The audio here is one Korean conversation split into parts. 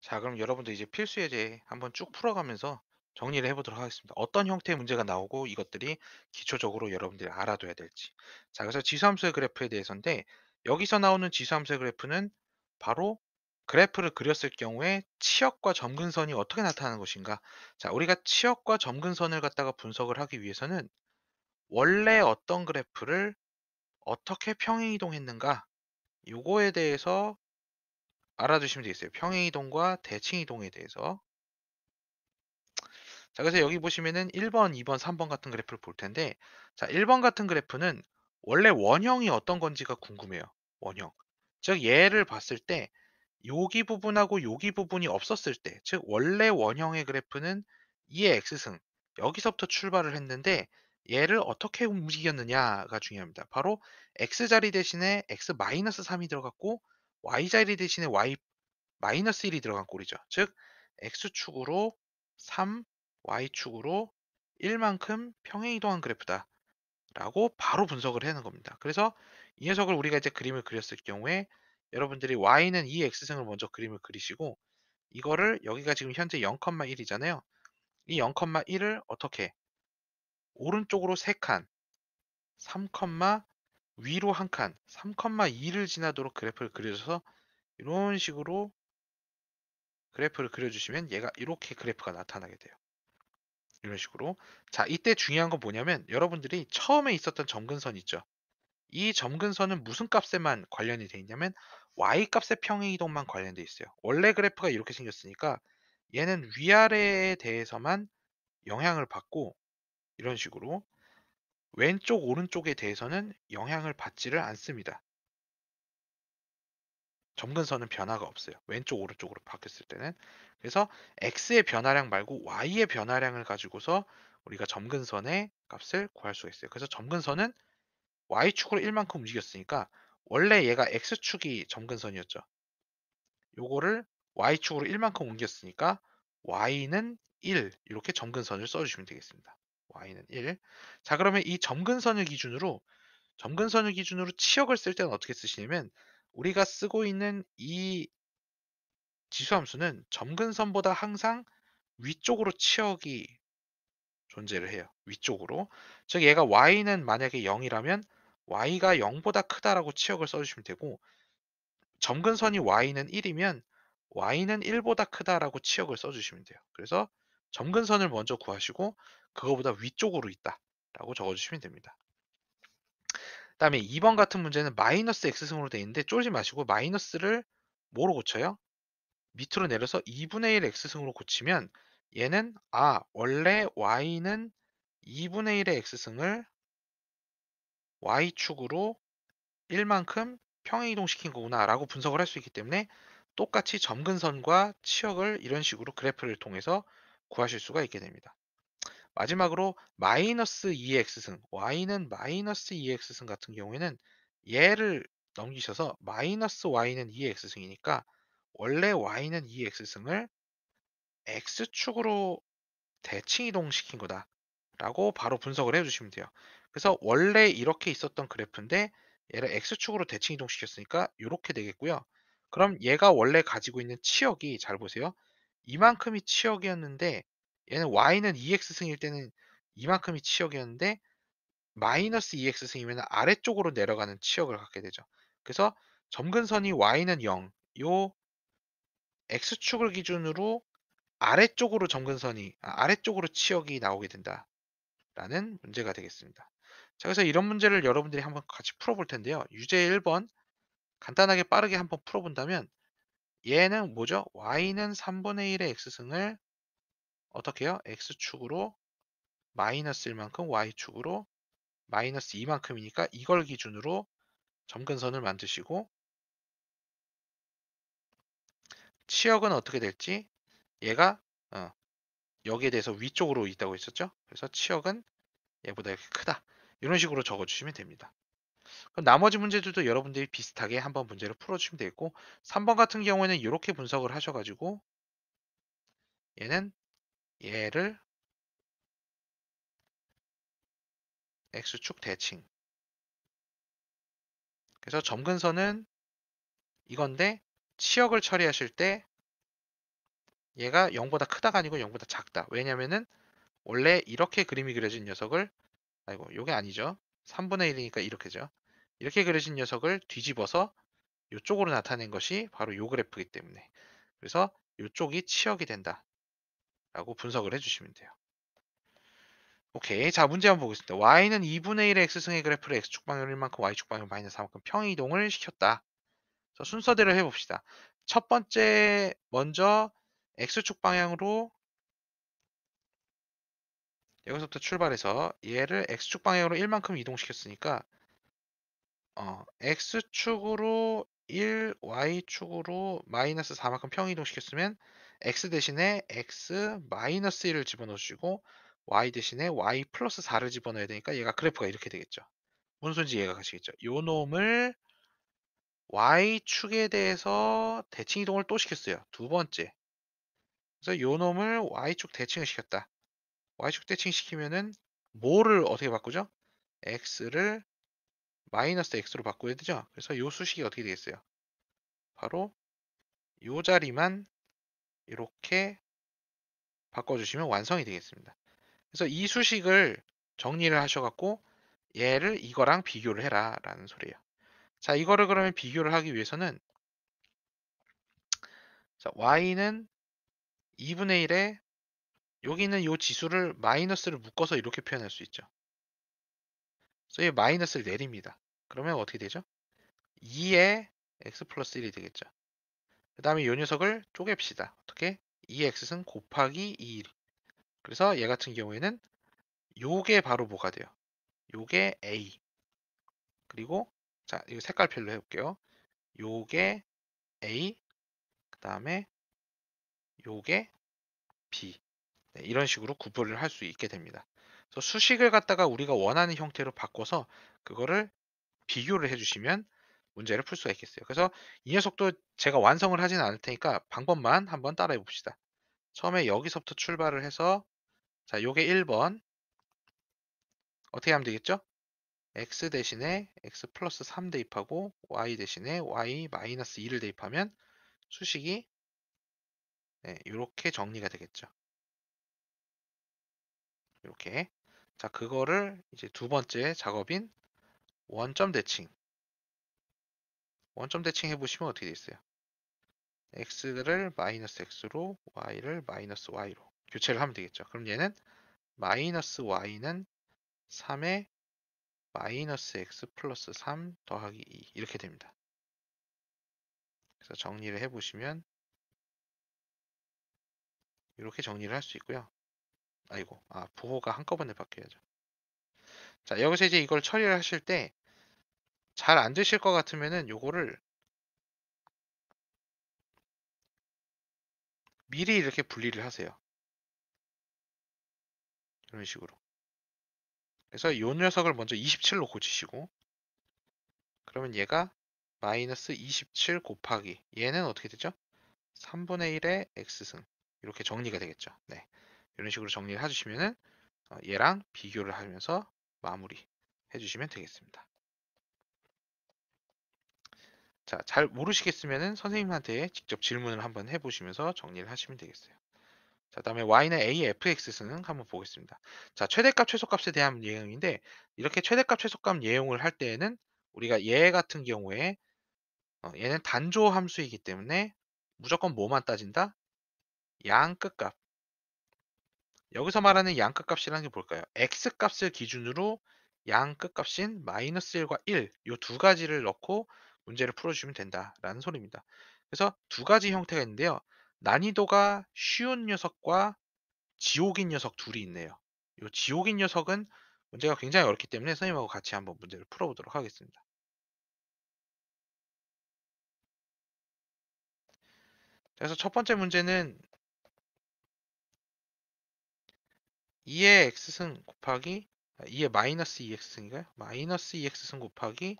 자, 그럼 여러분들 이제 필수 예제 한번 쭉 풀어가면서 정리를 해보도록 하겠습니다. 어떤 형태의 문제가 나오고 이것들이 기초적으로 여러분들이 알아둬야 될지. 자, 그래서 지수함수의 그래프에 대해서인데 여기서 나오는 지수함수의 그래프는 바로 그래프를 그렸을 경우에 치역과 점근선이 어떻게 나타나는 것인가. 자, 우리가 치역과 점근선을 갖다가 분석을 하기 위해서는 원래 어떤 그래프를 어떻게 평행이동했는가 요거에 대해서 알아두시면 되겠어요. 평행이동과 대칭이동에 대해서. 자, 그래서 여기 보시면은 1번, 2번, 3번 같은 그래프를 볼 텐데, 자, 1번 같은 그래프는 원래 원형이 어떤 건지가 궁금해요. 원형. 즉, 얘를 봤을 때, 여기 부분하고 여기 부분이 없었을 때, 즉, 원래 원형의 그래프는 2의 x승, 여기서부터 출발을 했는데, 얘를 어떻게 움직였느냐가 중요합니다. 바로 x자리 대신에 x-3이 들어갔고, y자리 대신에 y-1이 들어간 꼴이죠. 즉, x축으로 3, y축으로 1만큼 평행이동한 그래프다 라고 바로 분석을 해내는 겁니다. 그래서 이 녀석을 우리가 이제 그림을 그렸을 경우에 여러분들이 y는 2x승을 먼저 그림을 그리시고 이거를 여기가 지금 현재 0,1이잖아요. 이 0,1을 어떻게 오른쪽으로 3칸, 3, 위로 1칸, 3,2를 지나도록 그래프를 그려줘서 이런 식으로 그래프를 그려주시면 얘가 이렇게 그래프가 나타나게 돼요. 이런 식으로. 자, 이때 중요한 건 뭐냐면 여러분들이 처음에 있었던 점근선 있죠. 이 점근선은 무슨 값에만 관련이 돼 있냐면 y 값의 평행이동만 관련돼 있어요. 원래 그래프가 이렇게 생겼으니까 얘는 위아래에 대해서만 영향을 받고 이런 식으로 왼쪽 오른쪽에 대해서는 영향을 받지를 않습니다. 점근선은 변화가 없어요. 왼쪽 오른쪽으로 바뀌었을 때는. 그래서 x의 변화량 말고 y의 변화량을 가지고서 우리가 점근선의 값을 구할 수가 있어요. 그래서 점근선은 y축으로 1만큼 움직였으니까 원래 얘가 x축이 점근선이었죠. 요거를 y축으로 1만큼 옮겼으니까 y는 1 이렇게 점근선을 써주시면 되겠습니다. y는 1. 자, 그러면 이 점근선을 기준으로 치역을 쓸 때는 어떻게 쓰시냐면 우리가 쓰고 있는 이 지수함수는 점근선보다 항상 위쪽으로 치역이 존재를 해요. 위쪽으로. 즉 얘가 y는 만약에 0이라면 y가 0보다 크다라고 치역을 써주시면 되고 점근선이 y는 1이면 y는 1보다 크다라고 치역을 써주시면 돼요. 그래서 점근선을 먼저 구하시고 그거보다 위쪽으로 있다라고 적어주시면 됩니다. 그다음에 2번 같은 문제는 마이너스 x승으로 되어 있는데 쫄지 마시고 마이너스를 뭐로 고쳐요? 밑으로 내려서 2분의 1 x승으로 고치면 얘는 원래 y는 2분의 1의 x승을 y축으로 1만큼 평행이동시킨 거구나 라고 분석을 할 수 있기 때문에 똑같이 점근선과 치역을 이런 식으로 그래프를 통해서 구하실 수가 있게 됩니다. 마지막으로 마이너스 2의 x승, y는 마이너스 2의 x승 같은 경우에는 얘를 넘기셔서 마이너스 y는 2의 x승이니까 원래 y는 2의 x승을 x축으로 대칭 이동시킨 거다라고 바로 분석을 해주시면 돼요. 그래서 원래 이렇게 있었던 그래프인데 얘를 x축으로 대칭 이동시켰으니까 이렇게 되겠고요. 그럼 얘가 원래 가지고 있는 치역이 잘 보세요. 이만큼이 치역이었는데 얘는 y는 2x승일 때는 이만큼이 치역이었는데 마이너스 2x승이면 아래쪽으로 내려가는 치역을 갖게 되죠. 그래서 점근선이 y는 0, 요 x축을 기준으로 아래쪽으로 치역이 나오게 된다라는 문제가 되겠습니다. 자, 그래서 이런 문제를 여러분들이 한번 같이 풀어볼 텐데요. 유제 1번 간단하게 빠르게 한번 풀어본다면 얘는 뭐죠? y는 3분의 1의 x승을 어떻게 해요? x축으로 마이너스 1만큼 y축으로 마이너스 2만큼이니까 이걸 기준으로 점근선을 만드시고 치역은 어떻게 될지 얘가 여기에 대해서 위쪽으로 있다고 했었죠? 그래서 치역은 얘보다 이렇게 크다. 이런 식으로 적어주시면 됩니다. 그럼 나머지 문제들도 여러분들이 비슷하게 한번 문제를 풀어주시면 되겠고 3번 같은 경우에는 이렇게 분석을 하셔가지고 얘는 얘를 x축 대칭 그래서 점근선은 이건데 치역을 처리하실 때 얘가 0보다 크다가 아니고 0보다 작다. 왜냐면은 원래 이렇게 그림이 그려진 녀석을, 아이고 요게 아니죠. 3분의 1이니까 이렇게죠. 이렇게 그려진 녀석을 뒤집어서 이쪽으로 나타낸 것이 바로 요 그래프이기 때문에, 그래서 이쪽이 치역이 된다 라고 분석을 해주시면 돼요. 오케이, 자 문제 한번 보겠습니다. y는 2분의 1의 x승의 그래프를 x축 방향 1만큼 y축 방향 마이너스 4만큼 평이동을 시켰다. 순서대로 해봅시다. 첫 번째 먼저 x축 방향으로, 여기서부터 출발해서 얘를 x축 방향으로 1만큼 이동시켰으니까 x축으로 1, y축으로 마이너스 4만큼 평이동시켰으면 x 대신에 x 마이너스 1을 집어넣으시고 y 대신에 y 플러스 4를 집어넣어야 되니까 얘가 그래프가 이렇게 되겠죠. 무슨 소리인지 이해가 가시겠죠? 요 놈을 y축에 대해서 대칭 이동을 또 시켰어요. 두 번째. 그래서 요 놈을 y축 대칭을 시켰다. y축 대칭 시키면은 뭐를 어떻게 바꾸죠? x를 마이너스 x로 바꿔야 되죠. 그래서 요 수식이 어떻게 되겠어요? 바로 요 자리만 이렇게 바꿔주시면 완성이 되겠습니다. 그래서 이 수식을 정리를 하셔갖고 얘를 이거랑 비교를 해라 라는 소리예요. 자, 이거를 그러면 비교를 하기 위해서는, 자, y는 2분의 1에 여기 있는 요 지수를 마이너스를 묶어서 이렇게 표현할 수 있죠. 그래서 이 마이너스를 내립니다. 그러면 어떻게 되죠? 2에 x 플러스 1이 되겠죠. 그 다음에 이 녀석을 쪼갭시다. 어떻게? 2x승 곱하기 2. 그래서 얘 같은 경우에는 요게 바로 뭐가 돼요? 요게 a. 그리고 자, 이거 색깔별로 해볼게요. 요게 a, 그 다음에 요게 b. 네, 이런 식으로 구분을 할 수 있게 됩니다. 그래서 수식을 갖다가 우리가 원하는 형태로 바꿔서 그거를 비교를 해주시면 문제를 풀 수가 있겠어요. 그래서 이 녀석도 제가 완성을 하지는 않을 테니까 방법만 한번 따라해 봅시다. 처음에 여기서부터 출발을 해서, 자, 요게 1번 어떻게 하면 되겠죠? x 대신에 x 플러스 3 대입하고 y 대신에 y 마이너스 2를 대입하면 수식이 이렇게 정리가 되겠죠. 이렇게. 자, 그거를 이제 두 번째 작업인 원점 대칭. 원점 대칭 해보시면 어떻게 되겠어요? x를 마이너스 x로 y를 마이너스 y로 교체를 하면 되겠죠. 그럼 얘는 마이너스 y는 3에 마이너스 x 플러스 3 더하기 2 이렇게 됩니다. 그래서 정리를 해보시면 이렇게 정리를 할 수 있고요. 아이고, 부호가 한꺼번에 바뀌어야죠. 자, 여기서 이제 이걸 처리를 하실 때 잘 안 되실 것 같으면은 요거를 미리 이렇게 분리를 하세요. 이런 식으로. 그래서 요 녀석을 먼저 27로 고치시고, 그러면 얘가 마이너스 27 곱하기 얘는 어떻게 되죠? 3분의 1의 x승 이렇게 정리가 되겠죠. 네, 이런 식으로 정리를 해주시면은 얘랑 비교를 하면서 마무리 해주시면 되겠습니다. 자, 잘 모르시겠으면은 선생님한테 직접 질문을 한번 해보시면서 정리를 하시면 되겠어요. 자, 다음에 y는 a fx승 한번 보겠습니다. 자, 최대값 최소값에 대한 예형인데, 이렇게 최대값 최소값 예형을 할 때에는 우리가 얘 같은 경우에 얘는 단조 함수이기 때문에 무조건 뭐만 따진다? 양끝값. 여기서 말하는 양끝값이라는 게 뭘까요? x값을 기준으로 양끝값인 마이너스 1과 1, 이 두 가지를 넣고 문제를 풀어주시면 된다라는 소리입니다. 그래서 두 가지 형태가 있는데요. 난이도가 쉬운 녀석과 지옥인 녀석 둘이 있네요. 이 지옥인 녀석은 문제가 굉장히 어렵기 때문에 선생님하고 같이 한번 문제를 풀어보도록 하겠습니다. 그래서 첫 번째 문제는 2의 x승 곱하기 2의 마이너스 2x승인가요? 마이너스 2x승 곱하기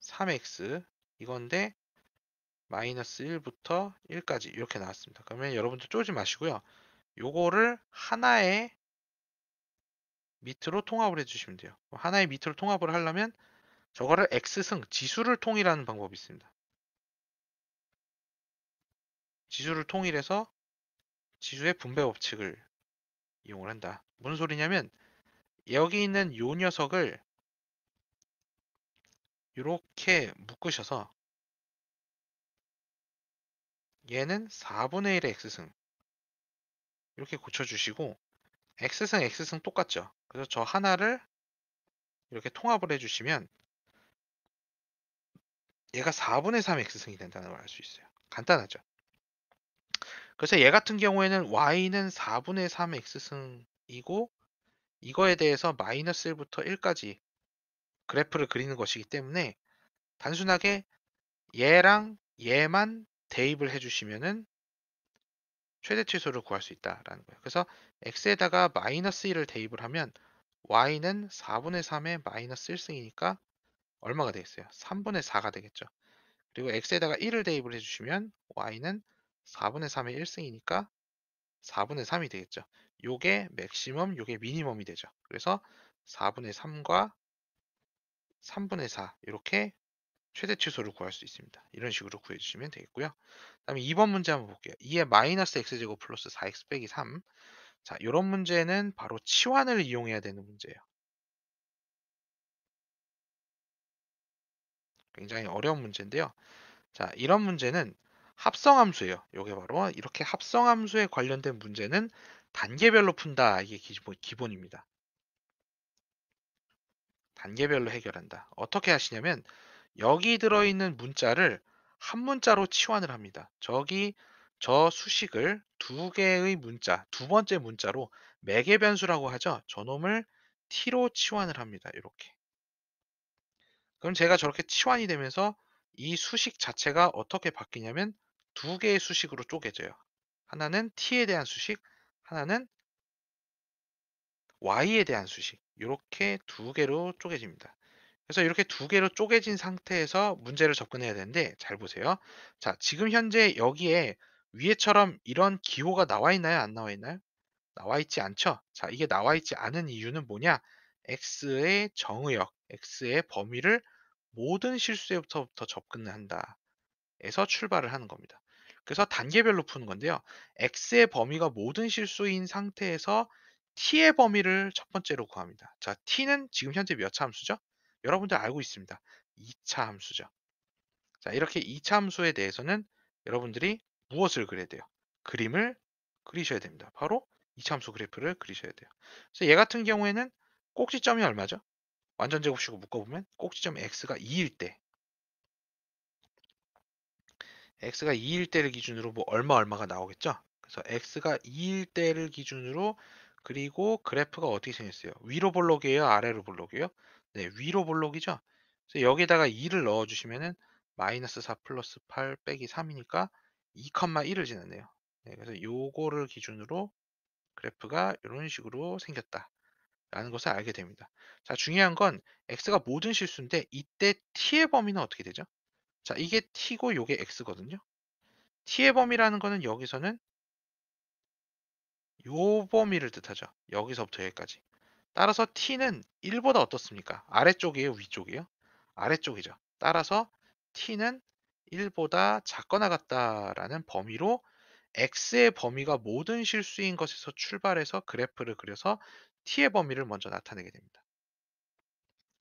3x 이건데 마이너스 1부터 1까지 이렇게 나왔습니다. 그러면 여러분들 쪼지 마시고요. 요거를 하나의 밑으로 통합을 해주시면 돼요. 하나의 밑으로 통합을 하려면 저거를 x승 지수를 통일하는 방법이 있습니다. 지수를 통일해서 지수의 분배 법칙을 이용을 한다. 무슨 소리냐면 여기 있는 요 녀석을 이렇게 묶으셔서 얘는 4분의 1의 x승 이렇게 고쳐주시고 x승 x승 똑같죠. 그래서 저 하나를 이렇게 통합을 해주시면 얘가 4분의 3 x승이 된다는 걸 알 수 있어요. 간단하죠. 그래서 얘 같은 경우에는 y는 4분의 3 x승이고 이거에 대해서 마이너스 1부터 1까지 그래프를 그리는 것이기 때문에 단순하게 얘랑 얘만 대입을 해주시면은 최대 최소를 구할 수 있다라는 거예요. 그래서 x에다가 마이너스 1을 대입을 하면 y는 4분의 3의 마이너스 1승이니까 얼마가 되겠어요? 3분의 4가 되겠죠. 그리고 x에다가 1을 대입을 해주시면 y는 4분의 3의 1승이니까 4분의 3이 되겠죠. 요게 맥시멈, 요게 미니멈이 되죠. 그래서 4분의 3과 3분의 4 이렇게 최대 최소를 구할 수 있습니다. 이런 식으로 구해주시면 되겠고요. 다음에 2번 문제 한번 볼게요. 2의 마이너스 x제곱 플러스 4x 빼기 3. 자, 이런 문제는 바로 치환을 이용해야 되는 문제예요. 굉장히 어려운 문제인데요. 자, 이런 문제는 합성함수예요. 이게 바로 이렇게 합성함수에 관련된 문제는 단계별로 푼다. 이게 기본입니다. 단계별로 해결한다. 어떻게 하시냐면 여기 들어있는 문자를 한 문자로 치환을 합니다. 저 수식을 두 개의 문자, 두 번째 문자로 매개 변수라고 하죠. 저놈을 t로 치환을 합니다. 이렇게. 그럼 제가 저렇게 치환이 되면서 이 수식 자체가 어떻게 바뀌냐면 두 개의 수식으로 쪼개져요. 하나는 t에 대한 수식, 하나는 y에 대한 수식. 이렇게 두 개로 쪼개집니다. 그래서 이렇게 두 개로 쪼개진 상태에서 문제를 접근해야 되는데 잘 보세요. 자, 지금 현재 여기에 위에처럼 이런 기호가 나와 있나요? 안 나와 있나요? 나와 있지 않죠? 자, 이게 나와 있지 않은 이유는 뭐냐? x의 정의역, x의 범위를 모든 실수에부터 접근을 한다. 에서 출발을 하는 겁니다. 그래서 단계별로 푸는 건데요. x의 범위가 모든 실수인 상태에서 t의 범위를 첫 번째로 구합니다. 자, t는 지금 현재 몇 차 함수죠? 여러분들 알고 있습니다. 2차 함수죠. 자, 이렇게 2차 함수에 대해서는 여러분들이 무엇을 그려야 돼요? 그림을 그리셔야 됩니다. 바로 2차 함수 그래프를 그리셔야 돼요. 그래서 얘 같은 경우에는 꼭지점이 얼마죠? 완전 제곱식으로 묶어보면 꼭지점 x가 2일 때 x가 2일 때를 기준으로 뭐 얼마가 나오겠죠? 그래서 x가 2일 때를 기준으로 그리고 그래프가 어떻게 생겼어요? 위로 볼록이에요? 아래로 볼록이에요? 네, 위로 볼록이죠? 그래서 여기다가 2를 넣어주시면은 마이너스 4 플러스 8 빼기 3이니까 2,1을 지났네요. 네, 그래서 요거를 기준으로 그래프가 이런 식으로 생겼다. 라는 것을 알게 됩니다. 자, 중요한 건 x가 모든 실수인데 이때 t의 범위는 어떻게 되죠? 자, 이게 t고 요게 x거든요. t의 범위라는 거는 여기서는 요 범위를 뜻하죠. 여기서부터 여기까지. 따라서 t는 1보다 어떻습니까? 아래쪽이에요, 위쪽이에요? 아래쪽이죠. 따라서 t는 1보다 작거나 같다라는 범위로 x의 범위가 모든 실수인 것에서 출발해서 그래프를 그려서 t의 범위를 먼저 나타내게 됩니다.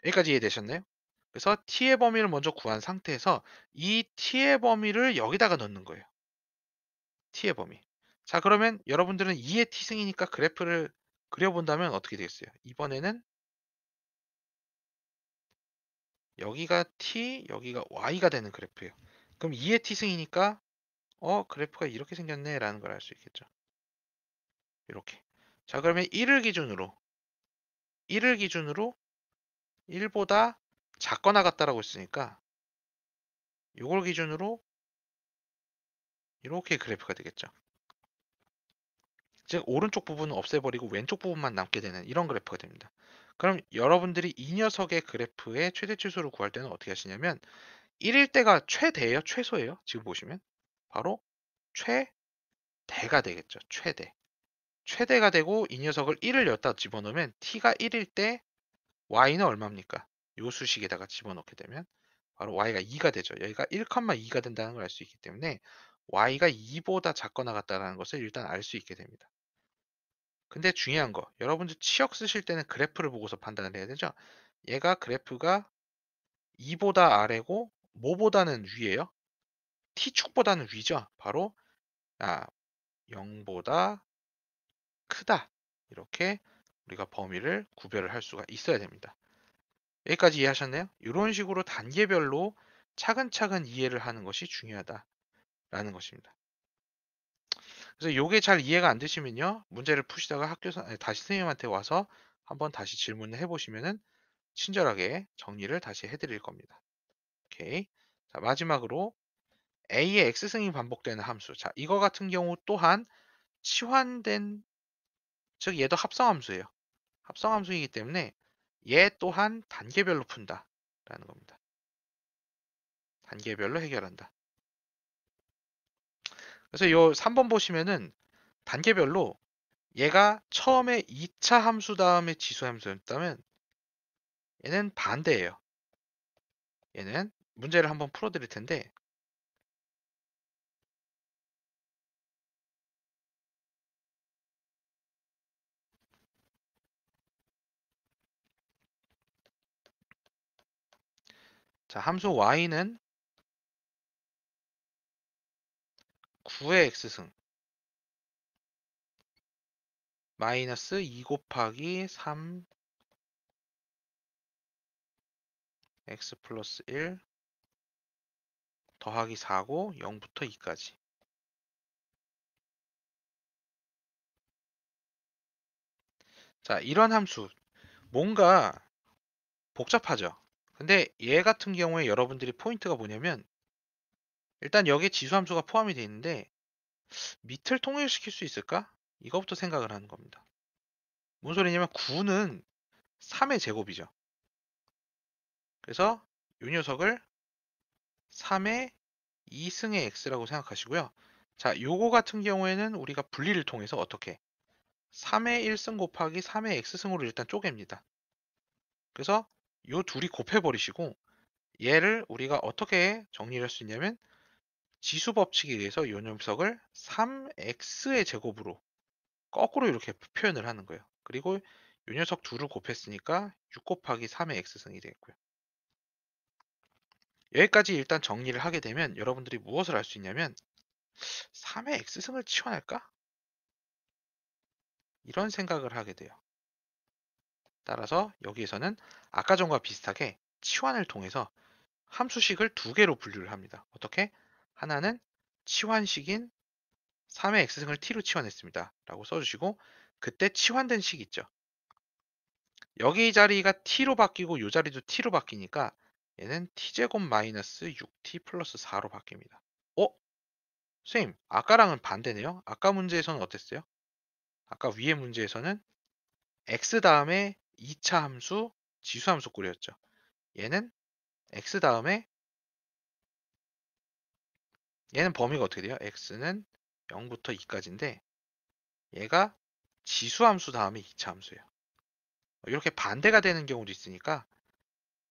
여기까지 이해되셨나요? 그래서 t의 범위를 먼저 구한 상태에서 이 t의 범위를 여기다가 넣는 거예요. t의 범위. 자, 그러면 여러분들은 2의 t승이니까 그래프를 그려본다면 어떻게 되겠어요? 이번에는 여기가 t, 여기가 y가 되는 그래프예요. 그럼 2의 t승이니까 그래프가 이렇게 생겼네 라는 걸 알 수 있겠죠. 이렇게. 자, 그러면 1을 기준으로 1보다 작거나 같다라고 했으니까 이걸 기준으로 이렇게 그래프가 되겠죠. 즉 오른쪽 부분은 없애버리고 왼쪽 부분만 남게 되는 이런 그래프가 됩니다. 그럼 여러분들이 이 녀석의 그래프의 최대 치수를 구할 때는 어떻게 하시냐면 1일 때가 최대예요? 최소예요? 지금 보시면 바로 최대가 되겠죠. 최대. 최대가 되고 이 녀석을 1을 여기다 집어넣으면 t가 1일 때 y는 얼마입니까? 요 수식에다가 집어넣게 되면 바로 y가 2가 되죠. 여기가 1,2가 된다는 걸 알 수 있기 때문에 y가 2보다 작거나 같다라는 것을 일단 알 수 있게 됩니다. 근데 중요한 거, 여러분들 치역 쓰실 때는 그래프를 보고서 판단을 해야 되죠. 얘가 그래프가 2보다 아래고 뭐보다는 위에요? t축보다는 위죠. 바로 0보다 크다. 이렇게 우리가 범위를 구별을 할 수가 있어야 됩니다. 여기까지 이해하셨나요? 이런 식으로 단계별로 차근차근 이해를 하는 것이 중요하다라는 것입니다. 그래서 이게 잘 이해가 안 되시면요. 문제를 푸시다가 다시 선생님한테 와서 한번 다시 질문을 해보시면은 친절하게 정리를 다시 해드릴 겁니다. 오케이. 자, 마지막으로 a의 x승이 반복되는 함수. 자, 이거 같은 경우 또한 치환된, 즉 얘도 합성함수예요. 합성함수이기 때문에 얘 또한 단계별로 푼다라는 겁니다. 단계별로 해결한다. 그래서 요 3번 보시면은 단계별로 얘가 처음에 2차 함수 다음에 지수 함수였다면 얘는 반대예요. 얘는 문제를 한번 풀어드릴 텐데 자, 함수 y는 9의 x승 마이너스 2 곱하기 3 x 플러스 1 더하기 4고 0부터 2까지. 자, 이런 함수 뭔가 복잡하죠. 근데 얘 같은 경우에 여러분들이 포인트가 뭐냐면 일단 여기에 지수함수가 포함이 되어 있는데 밑을 통일시킬 수 있을까? 이거부터 생각을 하는 겁니다. 무슨 소리냐면 9는 3의 제곱이죠. 그래서 이 녀석을 3의 2승의 x라고 생각하시고요. 자, 요거 같은 경우에는 우리가 분리를 통해서 어떻게 3의 1승 곱하기 3의 x승으로 일단 쪼갭니다. 그래서 요 둘이 곱해버리시고 얘를 우리가 어떻게 정리를 할 수 있냐면 지수 법칙에 의해서 요 녀석을 3x의 제곱으로 거꾸로 이렇게 표현을 하는 거예요. 그리고 요 녀석 둘을 곱했으니까 6 곱하기 3의 x승이 되겠고요. 여기까지 일단 정리를 하게 되면 여러분들이 무엇을 알 수 있냐면 3의 x승을 치환할까? 이런 생각을 하게 돼요. 따라서 여기에서는 아까 전과 비슷하게 치환을 통해서 함수식을 두 개로 분류를 합니다. 어떻게? 하나는 치환식인 3의 x승을 t로 치환했습니다. 라고 써주시고 그때 치환된 식 있죠. 여기 자리가 t로 바뀌고 이 자리도 t로 바뀌니까 얘는 t제곱 마이너스 6t 플러스 4로 바뀝니다. 어? 선생님, 아까랑은 반대네요. 아까 문제에서는 어땠어요? 아까 위에 문제에서는 x 다음에 2차 함수, 지수 함수 꼴이었죠. 얘는 x 다음에 얘는 범위가 어떻게 돼요? x는 0부터 2까지인데 얘가 지수 함수 다음에 2차 함수예요. 이렇게 반대가 되는 경우도 있으니까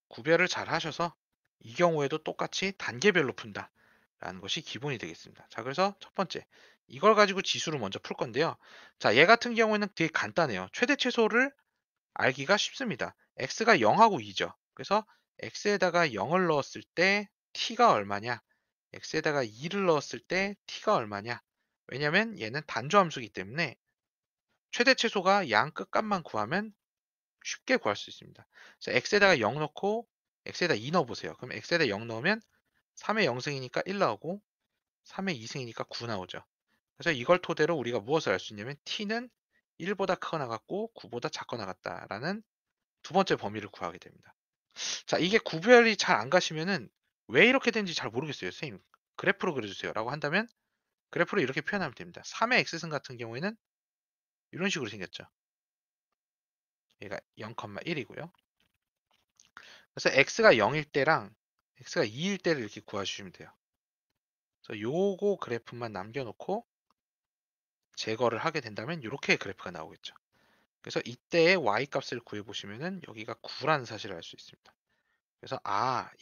구별을 잘 하셔서 이 경우에도 똑같이 단계별로 푼다 라는 것이 기본이 되겠습니다. 자, 그래서 첫 번째 이걸 가지고 지수를 먼저 풀 건데요. 자, 얘 같은 경우에는 되게 간단해요. 최대 최소를 알기가 쉽습니다. x가 0하고 2죠. 그래서 x에다가 0을 넣었을 때 t가 얼마냐? x에다가 2를 넣었을 때 t가 얼마냐? 왜냐면 얘는 단조함수이기 때문에 최대 최소가 양 끝값만 구하면 쉽게 구할 수 있습니다. 그래서 x에다가 0 넣고 x에다 2 넣어보세요. 그럼 x에다 0 넣으면 3의 0승이니까 1 나오고 3의 2승이니까 9 나오죠. 그래서 이걸 토대로 우리가 무엇을 알 수 있냐면 t는 1보다 크거나 같고 9보다 작거나 같다라는 두 번째 범위를 구하게 됩니다. 자, 이게 구별이 잘 안 가시면은 왜 이렇게 되는지 잘 모르겠어요. 선생님, 그래프로 그려주세요. 라고 한다면 그래프로 이렇게 표현하면 됩니다. 3의 x승 같은 경우에는 이런 식으로 생겼죠. 얘가 0,1이고요. 그래서 x가 0일 때랑 x가 2일 때를 이렇게 구해주시면 돼요. 그래서 요거 그래프만 남겨놓고 제거를 하게 된다면 이렇게 그래프가 나오겠죠. 그래서 이때의 y 값을 구해보시면은 여기가 9라는 사실을 알 수 있습니다. 그래서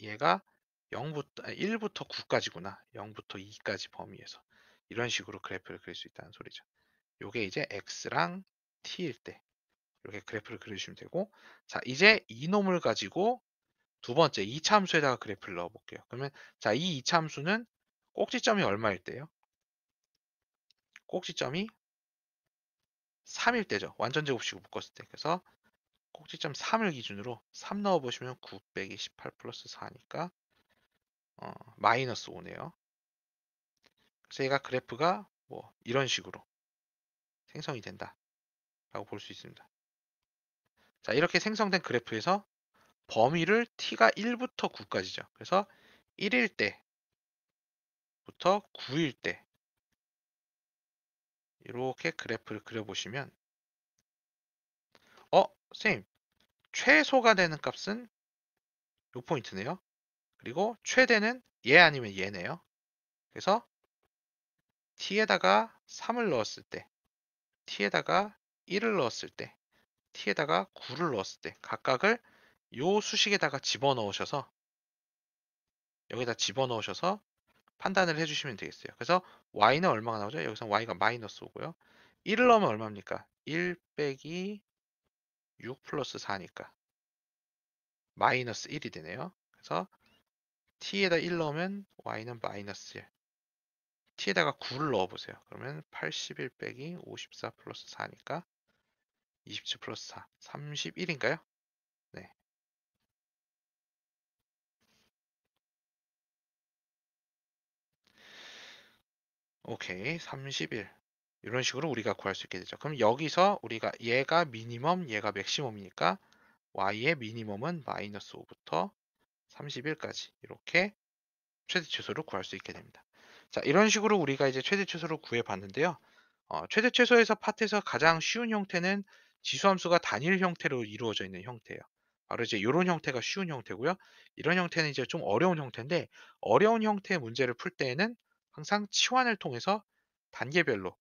얘가 1부터 9까지구나. 0부터 2까지 범위에서. 이런 식으로 그래프를 그릴 수 있다는 소리죠. 요게 이제 x랑 t일 때 이렇게 그래프를 그려주시면 되고, 자 이제 이놈을 가지고 두 번째 이차 함수에다가 그래프를 넣어 볼게요. 그러면 자 이 이차 함수는 꼭지점이 얼마일 때요? 꼭지점이 3일 때죠. 완전 제곱식으로 묶었을 때. 그래서 꼭지점 3을 기준으로 3 넣어 보시면 9 빼기 18 플러스 4니까 마이너스 5네요. 그래서 얘가 그래프가 뭐 이런 식으로 생성이 된다 라고 볼 수 있습니다. 자 이렇게 생성된 그래프에서 범위를 t가 1부터 9까지죠. 그래서 1일 때부터 9일 때 이렇게 그래프를 그려보시면 선생님 최소가 되는 값은 요 포인트네요. 그리고 최대는 얘 아니면 얘네요. 그래서 t에다가 3을 넣었을 때, t에다가 1을 넣었을 때, t에다가 9를 넣었을 때 각각을 요 수식에다가 집어넣으셔서 여기다 집어넣으셔서 판단을 해주시면 되겠어요. 그래서 y는 얼마가 나오죠? 여기서 y가 마이너스 5고요. 1을 넣으면 얼마입니까? 1 빼기 6 플러스 4니까 마이너스 1이 되네요. 그래서 t에다 1 넣으면 y는 마이너스 1. t에다가 9를 넣어보세요. 그러면 81 빼기 54 플러스 4니까 27 플러스 4, 31인가요? 네. 오케이. 31. 이런 식으로 우리가 구할 수 있게 되죠. 그럼 여기서 우리가 얘가 미니멈, 얘가 맥시멈이니까 y의 미니멈은 마이너스 5부터 31까지 이렇게 최대 최소를 구할 수 있게 됩니다. 자, 이런 식으로 우리가 이제 최대 최소를 구해 봤는데요. 최대 최소에서 파트에서 가장 쉬운 형태는 지수함수가 단일 형태로 이루어져 있는 형태예요. 바로 이제 이런 형태가 쉬운 형태고요. 이런 형태는 이제 좀 어려운 형태인데, 어려운 형태의 문제를 풀 때에는 항상 치환을 통해서 단계별로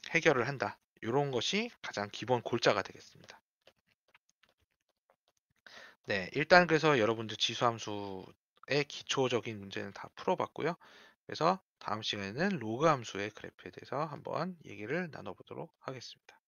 해결을 한다. 이런 것이 가장 기본 골자가 되겠습니다. 네, 일단 그래서 여러분들 지수함수의 기초적인 문제는 다 풀어봤고요. 그래서 다음 시간에는 로그 함수의 그래프에 대해서 한번 얘기를 나눠보도록 하겠습니다.